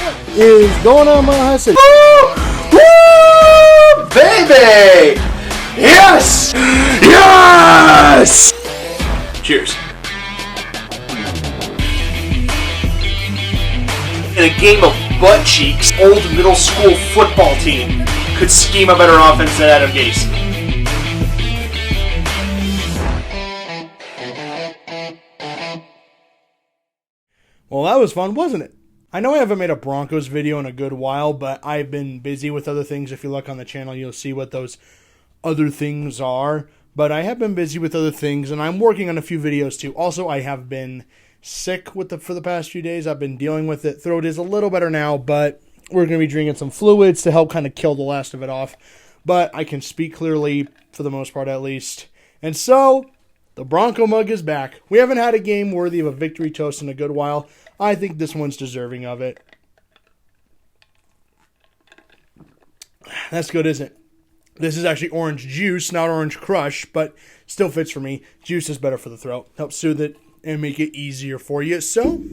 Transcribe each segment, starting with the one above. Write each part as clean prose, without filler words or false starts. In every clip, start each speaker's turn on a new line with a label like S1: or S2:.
S1: What is going on, Mile High City?
S2: Woo! Baby! Yes! Yes! Cheers. In a game of butt cheeks, old middle school football team could scheme a better offense than Adam Gase.
S1: Well, that was fun, wasn't it? I know I haven't made a Broncos video in a good while, but I've been busy with other things. If you look on the channel, you'll see what those other things are. But I have been busy with other things, and I'm working on a few videos too. Also, I have been sick for the past few days. I've been dealing with it. Throat is a little better now, but we're going to be drinking some fluids to help kind of kill the last of it off. But I can speak clearly, for the most part at least. And so, the Bronco mug is back. We haven't had a game worthy of a victory toast in a good while. I think this one's deserving of it. That's good, isn't it? This is actually orange juice, not orange crush, but still fits for me. Juice is better for the throat. Helps soothe it and make it easier for you. So,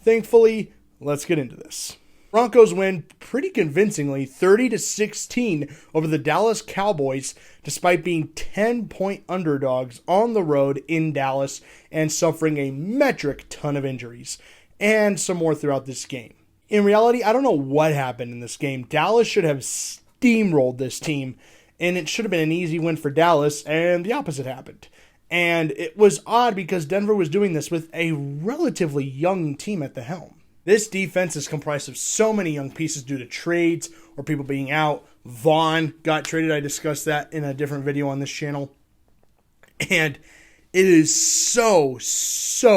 S1: thankfully, let's get into this. Broncos win pretty convincingly, 30-16 over the Dallas Cowboys, despite being 10-point underdogs on the road in Dallas and suffering a metric ton of injuries, and some more throughout this game. In reality, I don't know what happened in this game. Dallas should have steamrolled this team, and it should have been an easy win for Dallas, and the opposite happened. And it was odd because Denver was doing this with a relatively young team at the helm. This defense is comprised of so many young pieces due to trades or people being out. Vaughn got traded. I discussed that in a different video on this channel. And it is so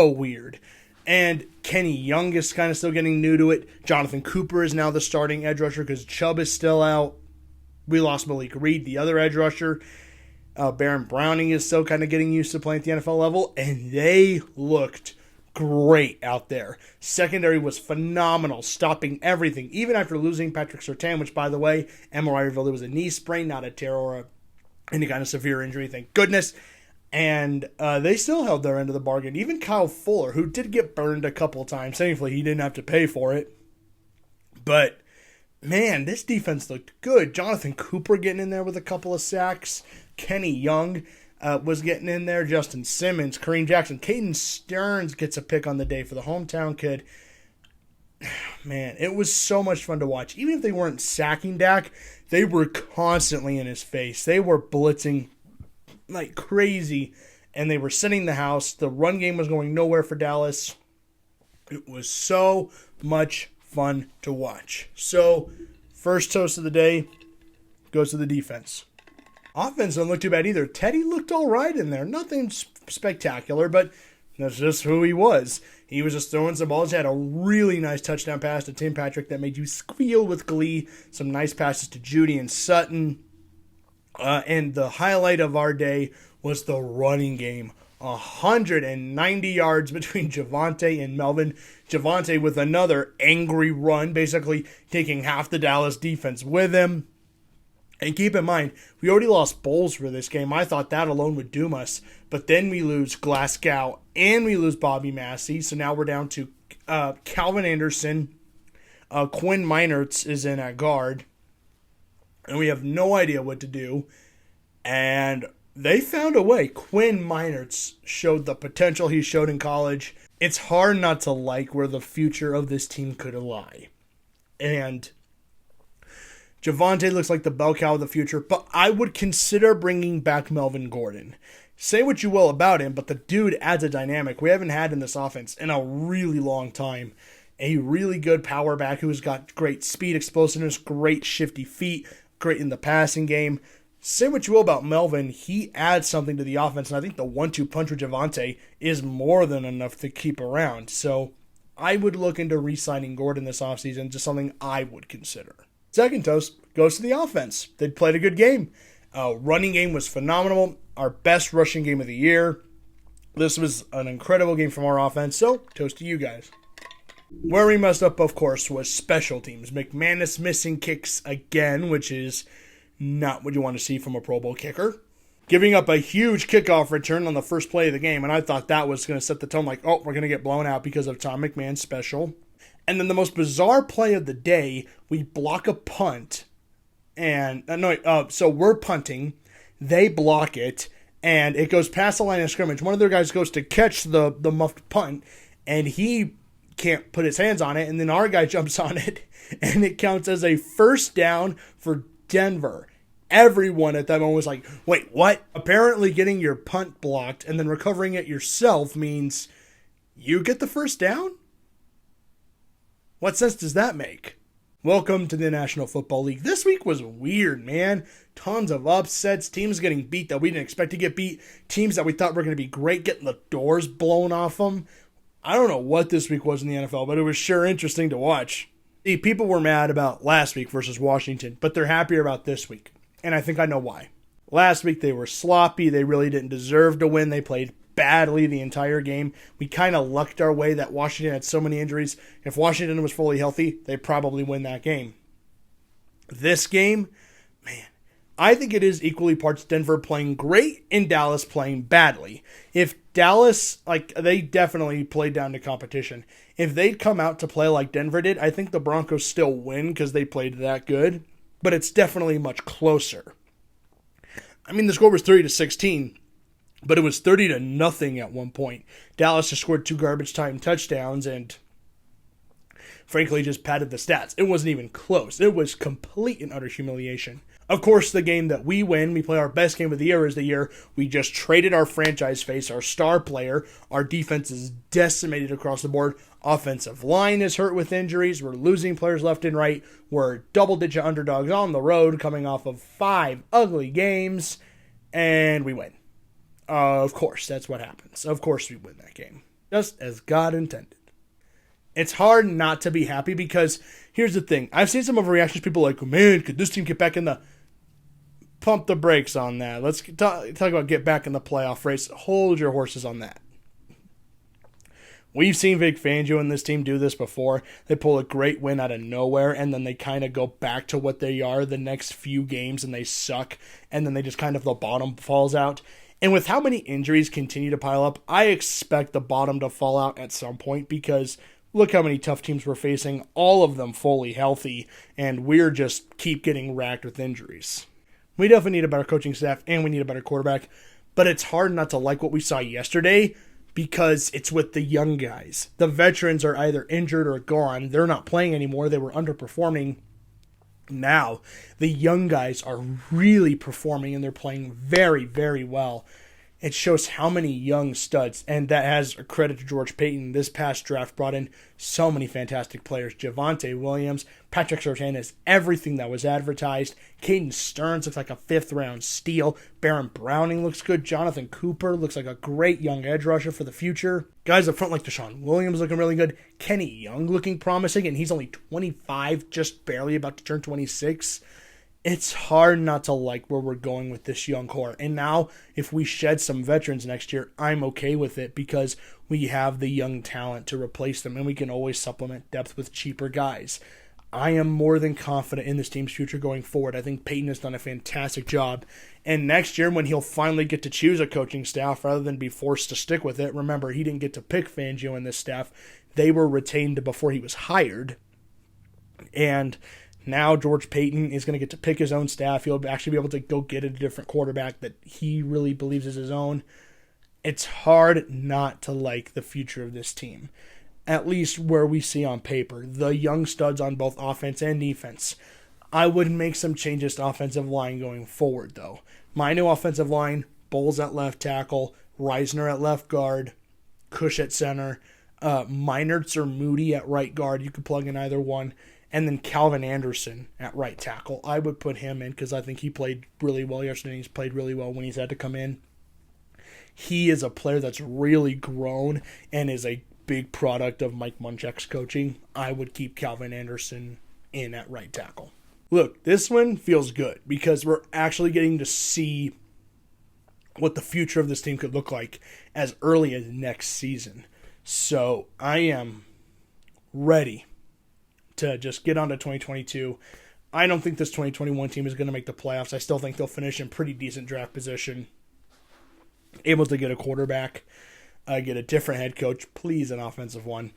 S1: weird. And Kenny Young is kind of still getting new to it. Jonathan Cooper is now the starting edge rusher because Chubb is still out. We lost Malik Reed, the other edge rusher. Baron Browning is still kind of getting used to playing at the NFL level. And they looked great out there. Secondary was phenomenal, stopping everything, even after losing Patrick Surtain, which, by the way, MRI revealed it was a knee sprain, not a tear or any kind of severe injury, thank goodness. And they still held their end of the bargain. Even Kyle Fuller, who did get burned a couple times, thankfully he didn't have to pay for it. But, man, this defense looked good. Jonathan Cooper getting in there with a couple of sacks. Kenny Young was getting in there. Justin Simmons, Kareem Jackson, Caden Stearns gets a pick on the day for the hometown kid. Man, it was so much fun to watch. Even if they weren't sacking Dak, they were constantly in his face. They were blitzing like crazy, and they were setting the house. The run game was going nowhere for Dallas. It was so much fun to watch. So, first toast of the day goes to the defense. Offense don't look too bad either. Teddy looked all right in there. Nothing spectacular, but that's just who he was. He was just throwing some balls. He had a really nice touchdown pass to Tim Patrick that made you squeal with glee. Some nice passes to Judy and Sutton. And the highlight of our day was the running game. 190 yards between Javonte and Melvin. Javonte with another angry run, basically taking half the Dallas defense with him. And keep in mind, we already lost Bowles for this game. I thought that alone would doom us. But then we lose Glasgow and we lose Bobby Massey. So now we're down to Calvin Anderson. Quinn Meinertz is in at guard. And we have no idea what to do. And they found a way. Quinn Meinertz showed the potential he showed in college. It's hard not to like where the future of this team could lie. And Javonte looks like the bell cow of the future, but I would consider bringing back Melvin Gordon. Say what you will about him, but the dude adds a dynamic we haven't had in this offense in a really long time. A really good power back who's got great speed, explosiveness, great shifty feet, great in the passing game. Say what you will about Melvin, he adds something to the offense, and I think the 1-2 punch with Javonte is more than enough to keep around. So I would look into re-signing Gordon this offseason, just something I would consider. Second toast goes to the offense. They played a good game. Running game was phenomenal. Our best rushing game of the year. This was an incredible game from our offense, so toast to you guys. Where we messed up, of course, was special teams. McManus missing kicks again, which is not what you want to see from a Pro Bowl kicker. Giving up a huge kickoff return on the first play of the game, and I thought that was going to set the tone like, oh, we're going to get blown out because of Tom McMahon's special. And then the most bizarre play of the day, we block a punt. And so we're punting. They block it. And it goes past the line of scrimmage. One of their guys goes to catch the muffed punt. And he can't put his hands on it. And then our guy jumps on it. And it counts as a first down for Denver. Everyone at that moment was like, wait, what? Apparently getting your punt blocked and then recovering it yourself means you get the first down? What sense does that make? Welcome to the National Football League. This week was weird, man. Tons of upsets, teams getting beat that we didn't expect to get beat, teams that we thought were going to be great getting the doors blown off them. I don't know what this week was in the NFL, but it was sure interesting to watch. See, people were mad about last week versus Washington, but they're happier about this week. And I think I know why. Last week they were sloppy. They really didn't deserve to win. They played badly the entire game. We kind of lucked our way that Washington had so many injuries. If Washington was fully healthy, they'd probably win that game. This game, man, I think it is equally parts Denver playing great and Dallas playing badly. If Dallas, they definitely played down to competition. If they'd come out to play like Denver did, I think the Broncos still win because they played that good. But it's definitely much closer. I mean, the score was 30-16, but it was 30-0 at one point. Dallas just scored 2 garbage time touchdowns and frankly just padded the stats. It wasn't even close. It was complete and utter humiliation. Of course, the game that we win, we play our best game of the year, is the year we just traded our franchise face, our star player. Our defense is decimated across the board. Offensive line is hurt with injuries. We're losing players left and right. We're double-digit underdogs on the road coming off of 5 ugly games, and we win. Of course, that's what happens. Of course we win that game, just as God intended. It's hard not to be happy because here's the thing. I've seen some overreactions. People like, man, could this team get back in the... Pump the brakes on that. Let's talk about get back in the playoff race. Hold your horses on that. We've seen Vic Fangio and this team do this before. They pull a great win out of nowhere, and then they kind of go back to what they are the next few games, and they suck, and then they just kind of, the bottom falls out. And with how many injuries continue to pile up, I expect the bottom to fall out at some point because look how many tough teams we're facing, all of them fully healthy, and we're just keep getting racked with injuries. We definitely need a better coaching staff, and we need a better quarterback, but it's hard not to like what we saw yesterday because it's with the young guys. The veterans are either injured or gone. They're not playing anymore. They were underperforming. Now, the young guys are really performing, and they're playing very, very well. It shows how many young studs, and that has a credit to George Payton. This past draft brought in so many fantastic players. Javonte Williams, Patrick Surtain is everything that was advertised. Caden Stearns looks like a 5th-round steal. Baron Browning looks good. Jonathan Cooper looks like a great young edge rusher for the future. Guys up front like Deshaun Williams looking really good. Kenny Young looking promising, and he's only 25, just barely about to turn 26. It's hard not to like where we're going with this young core. And now, if we shed some veterans next year, I'm okay with it because we have the young talent to replace them, and we can always supplement depth with cheaper guys. I am more than confident in this team's future going forward. I think Peyton has done a fantastic job. And next year, when he'll finally get to choose a coaching staff rather than be forced to stick with it, remember, he didn't get to pick Fangio and this staff. They were retained before he was hired. And now George Payton is going to get to pick his own staff. He'll actually be able to go get a different quarterback that he really believes is his own. It's hard not to like the future of this team, at least where we see on paper. The young studs on both offense and defense. I would make some changes to offensive line going forward, though. My new offensive line, Bowles at left tackle, Reisner at left guard, Cush at center, Meinertz or Moody at right guard. You could plug in either one. And then Calvin Anderson at right tackle. I would put him in because I think he played really well yesterday. He's played really well when he's had to come in. He is a player that's really grown and is a big product of Mike Munchak's coaching. I would keep Calvin Anderson in at right tackle. Look, this one feels good because we're actually getting to see what the future of this team could look like as early as next season. So I am ready to just get on to 2022. I don't think this 2021 team is going to make the playoffs. I still think they'll finish in pretty decent draft position. Able to get a quarterback, get a different head coach, please an offensive one.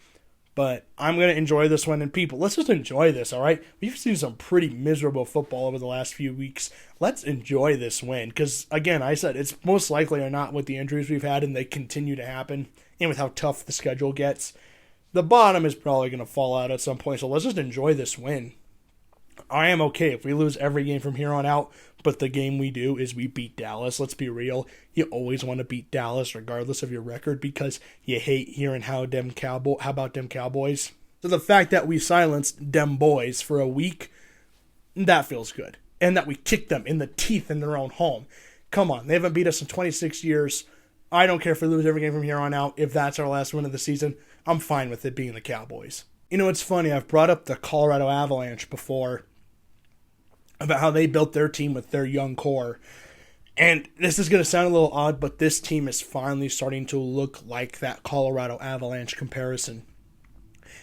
S1: But I'm going to enjoy this one. And people, let's just enjoy this, all right? We've seen some pretty miserable football over the last few weeks. Let's enjoy this win. Because, again, I said it's most likely or not with the injuries we've had and they continue to happen. And with how tough the schedule gets, the bottom is probably going to fall out at some point. So let's just enjoy this win. I am okay if we lose every game from here on out, but the game we do is we beat Dallas. Let's be real. You always want to beat Dallas regardless of your record because you hate hearing how about them Cowboys. So the fact that we silenced them boys for a week, that feels good. And that we kicked them in the teeth in their own home. Come on, they haven't beat us in 26 years. I don't care if we lose every game from here on out. If that's our last win of the season, I'm fine with it being the Cowboys. You know, it's funny. I've brought up the Colorado Avalanche before about how they built their team with their young core. And this is going to sound a little odd, but this team is finally starting to look like that Colorado Avalanche comparison.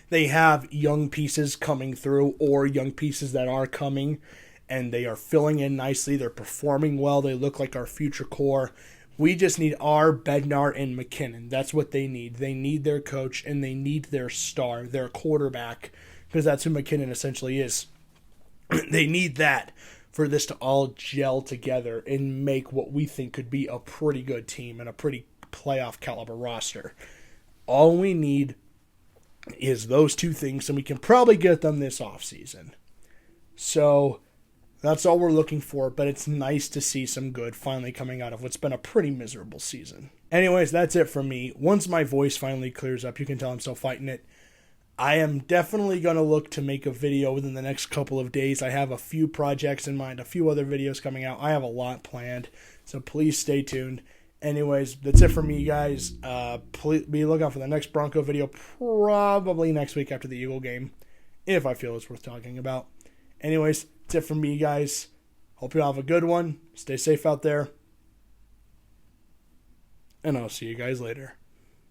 S1: They have young pieces coming through or young pieces that are coming, and they are filling in nicely. They're performing well. They look like our future core. We just need our Bednar and McKinnon. That's what they need. They need their coach, and they need their star, their quarterback, because that's who McKinnon essentially is. They need that for this to all gel together and make what we think could be a pretty good team and a pretty playoff caliber roster. All we need is those two things, and we can probably get them this offseason. So that's all we're looking for, but it's nice to see some good finally coming out of what's been a pretty miserable season. Anyways, that's it from me. Once my voice finally clears up, you can tell I'm still fighting it. I am definitely going to look to make a video within the next couple of days. I have a few projects in mind, a few other videos coming out. I have a lot planned, so please stay tuned. Anyways, that's it for me, guys. Please be looking out for the next Bronco video, probably next week after the Eagle game, if I feel it's worth talking about. Anyways, that's it from me, guys. Hope you all have a good one. Stay safe out there. And I'll see you guys later.